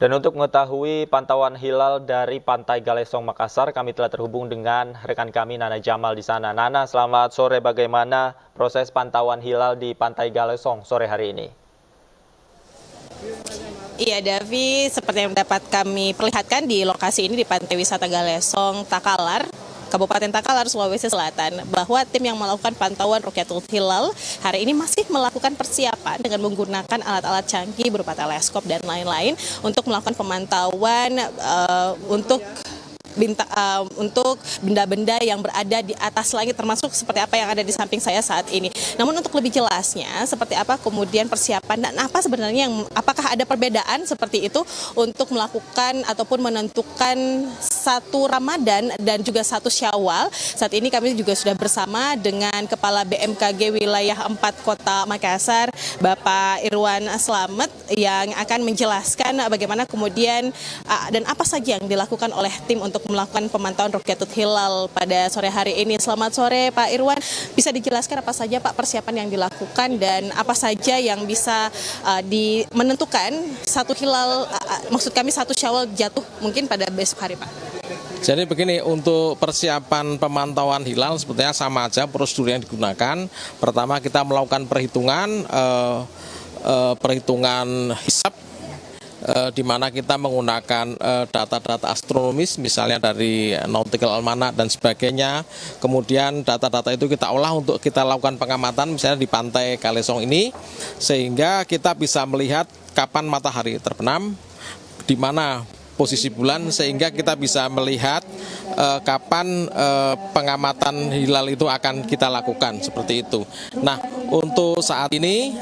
Dan untuk mengetahui pantauan hilal dari Pantai Galesong, Makassar, kami telah terhubung dengan rekan kami Nana Jamal di sana. Nana, selamat sore. Bagaimana proses pantauan hilal di Pantai Galesong sore hari ini? Iya, Davi, seperti yang dapat kami perlihatkan di lokasi ini di Pantai Wisata Galesong, Takalar, Kabupaten Takalar, Sulawesi Selatan, bahwa tim yang melakukan pantauan Rukyatul Hilal hari ini masih melakukan persiapan dengan menggunakan alat-alat canggih berupa teleskop dan lain-lain untuk melakukan pemantauan untuk benda-benda yang berada di atas langit, termasuk seperti apa yang ada di samping saya saat ini. Namun untuk lebih jelasnya seperti apa kemudian persiapan dan apa sebenarnya apakah ada perbedaan seperti itu untuk melakukan ataupun menentukan satu Ramadan dan juga satu Syawal. Saat ini kami juga sudah bersama dengan Kepala BMKG Wilayah 4 Kota Makassar, Bapak Irwan Slamet, yang akan menjelaskan bagaimana kemudian dan apa saja yang dilakukan oleh tim untuk melakukan pemantauan Rukyatul Hilal pada sore hari ini. Selamat sore Pak Irwan, bisa dijelaskan apa saja Pak persiapan yang dilakukan dan apa saja yang bisa menentukan satu hilal, maksud kami satu Syawal jatuh mungkin pada besok hari Pak? Jadi begini, untuk persiapan pemantauan hilal sebetulnya sama aja prosedur yang digunakan. Pertama kita melakukan perhitungan hisab, di mana kita menggunakan data-data astronomis, misalnya dari nautical almanac dan sebagainya. Kemudian data-data itu kita olah untuk kita lakukan pengamatan misalnya di Pantai Galesong ini, sehingga kita bisa melihat kapan matahari terbenam, di mana posisi bulan, sehingga kita bisa melihat kapan pengamatan hilal itu akan kita lakukan, seperti itu. Nah, untuk saat ini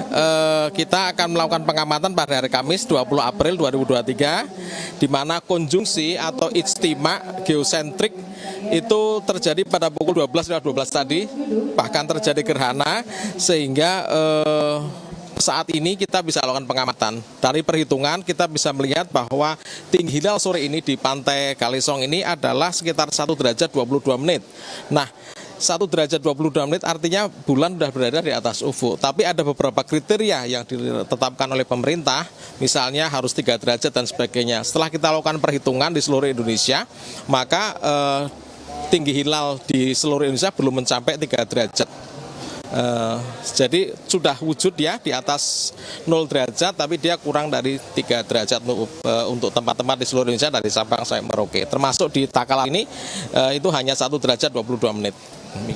kita akan melakukan pengamatan pada hari Kamis 20 April 2023, di mana konjungsi atau ijtima geosentrik itu terjadi pada pukul 12 tadi, bahkan terjadi gerhana, sehingga saat ini kita bisa lakukan pengamatan. Dari perhitungan kita bisa melihat bahwa tinggi hilal sore ini di Pantai Galesong ini adalah sekitar 1 derajat 22 menit. Nah, 1 derajat 22 menit artinya bulan sudah berada di atas ufuk. Tapi ada beberapa kriteria yang ditetapkan oleh pemerintah, misalnya harus 3 derajat dan sebagainya. Setelah kita lakukan perhitungan di seluruh Indonesia, maka tinggi hilal di seluruh Indonesia belum mencapai 3 derajat. Jadi sudah wujud ya di atas 0 derajat, tapi dia kurang dari 3 derajat untuk tempat-tempat di seluruh Indonesia dari Sabang sampai Merauke. Termasuk di Takalar ini itu hanya 1 derajat 22 menit.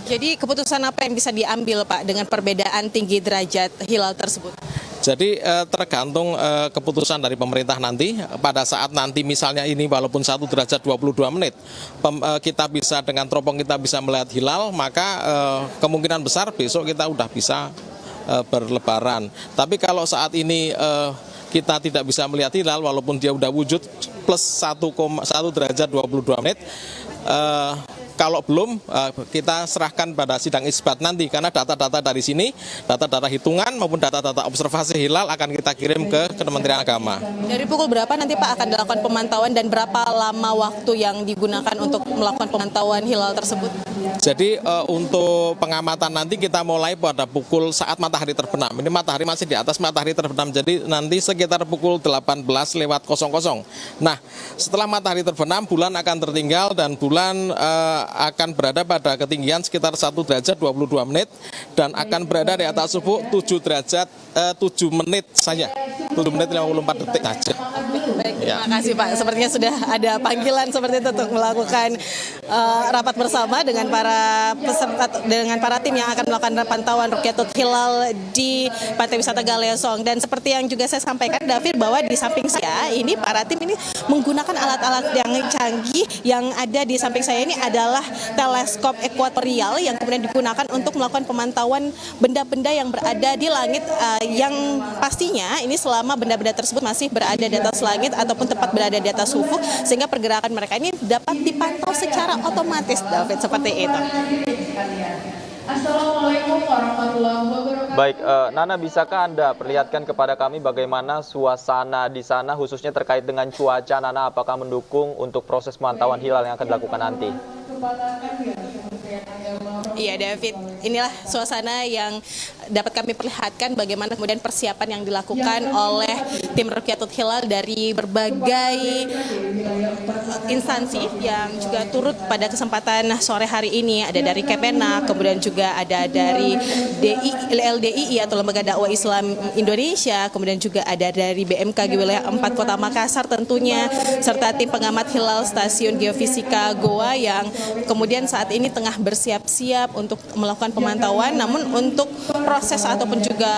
Jadi keputusan apa yang bisa diambil Pak dengan perbedaan tinggi derajat hilal tersebut? Jadi tergantung keputusan dari pemerintah nanti. Pada saat nanti misalnya ini walaupun 1 derajat 22 menit kita bisa dengan teropong kita bisa melihat hilal, maka kemungkinan besar besok kita udah bisa berlebaran. Tapi kalau saat ini kita tidak bisa melihat hilal walaupun dia udah wujud plus 1 derajat 22 menit, kalau belum, kita serahkan pada sidang isbat nanti, karena data-data dari sini, data-data hitungan maupun data-data observasi hilal akan kita kirim ke Kementerian Agama. Dari pukul berapa nanti Pak akan dilakukan pemantauan dan berapa lama waktu yang digunakan untuk melakukan pemantauan hilal tersebut? Jadi untuk pengamatan nanti kita mulai pada pukul saat matahari terbenam. Ini matahari masih di atas matahari terbenam, jadi nanti sekitar pukul 18:00. Nah, setelah matahari terbenam, bulan akan tertinggal dan bulan akan berada pada ketinggian sekitar 1 derajat 22 menit dan akan berada di atas ufuk 7 derajat 7 menit saja. 7 menit 54 detik saja. Baik, terima kasih Pak. Sepertinya sudah ada panggilan seperti itu untuk melakukan rapat bersama dengan para peserta, dengan para tim yang akan melakukan pantauan Rukyatul Hilal di Pantai Wisata Galesong. Dan seperti yang juga saya sampaikan, David, bahwa di samping saya ini para tim ini menggunakan alat-alat yang canggih. Yang ada di samping saya ini adalah teleskop ekuatorial yang kemudian digunakan untuk melakukan pemantauan benda-benda yang berada di langit, yang pastinya ini selama benda-benda tersebut masih berada di atas langit ataupun tepat berada di atas ufuk, sehingga pergerakan mereka ini dapat dipantau secara otomatis, David, seperti itu. Assalamualaikum warahmatullahi wabarakatuh. Baik, Nana, bisakah Anda perlihatkan kepada kami bagaimana suasana di sana khususnya terkait dengan cuaca? Nana, apakah mendukung untuk proses pemantauan hilal yang akan dilakukan nanti? Iya, David. inilah suasana yang dapat kami perlihatkan bagaimana kemudian persiapan yang dilakukan oleh tim Rukyatul Hilal dari berbagai instansi yang juga turut pada kesempatan sore hari ini. Ada dari Kemenak, kemudian juga ada dari LDII atau Lembaga Dakwah Islam Indonesia, kemudian juga ada dari BMKG wilayah 4 Kota Makassar tentunya, serta tim pengamat hilal Stasiun Geofisika Goa yang kemudian saat ini tengah bersiap-siap untuk melakukan pemantauan. Namun untuk proses ataupun juga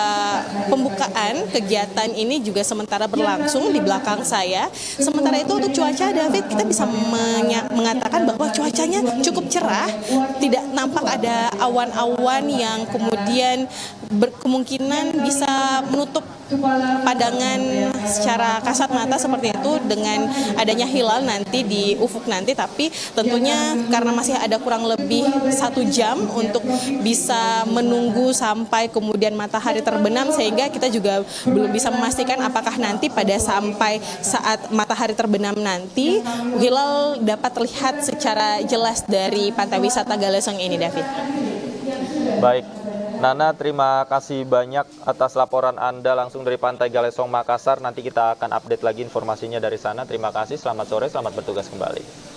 pembukaan kegiatan ini juga sementara berlangsung di belakang saya. Sementara itu untuk cuaca, David, kita bisa mengatakan bahwa cuacanya cukup cerah, tidak nampak ada awan-awan yang kemudian berkemungkinan bisa menutup pandangan secara kasat mata seperti itu dengan adanya hilal nanti di ufuk nanti. Tapi tentunya karena masih ada kurang lebih 1 jam untuk bisa menunggu sampai kemudian matahari terbenam, sehingga kita juga belum bisa memastikan apakah nanti pada sampai saat matahari terbenam nanti hilal dapat terlihat secara jelas dari pantai wisata Galesong ini, David. Baik, Nana, terima kasih banyak atas laporan Anda langsung dari Pantai Galesong, Makassar. Nanti kita akan update lagi informasinya dari sana. Terima kasih, selamat sore, selamat bertugas kembali.